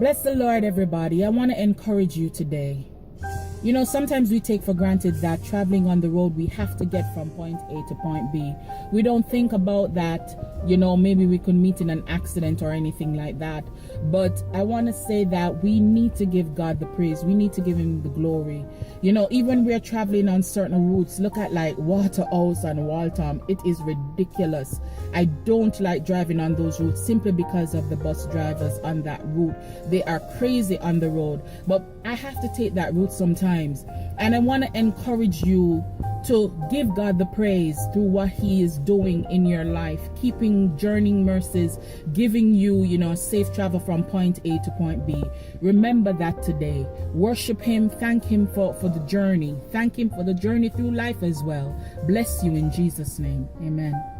Bless the Lord, everybody. I want to encourage you today. You know, sometimes we take for granted that traveling on the road, we have to get from point A to point B. We don't think about that, you know, maybe we could meet in an accident or anything like that. But I want to say that we need to give God the praise. We need to give him the glory. You know, even we're traveling on certain routes, look at like Waterhouse and Waltham. It is ridiculous. I don't like driving on those routes simply because of the bus drivers on that route. They are crazy on the road. But I have to take that route sometimes. And I want to encourage you to give God the praise through what he is doing in your life, keeping journeying mercies, giving you, you know, safe travel from point A to point B. Remember that today. Worship him, thank him for the journey. Thank him for the journey through life as well. Bless you in Jesus' name. Amen.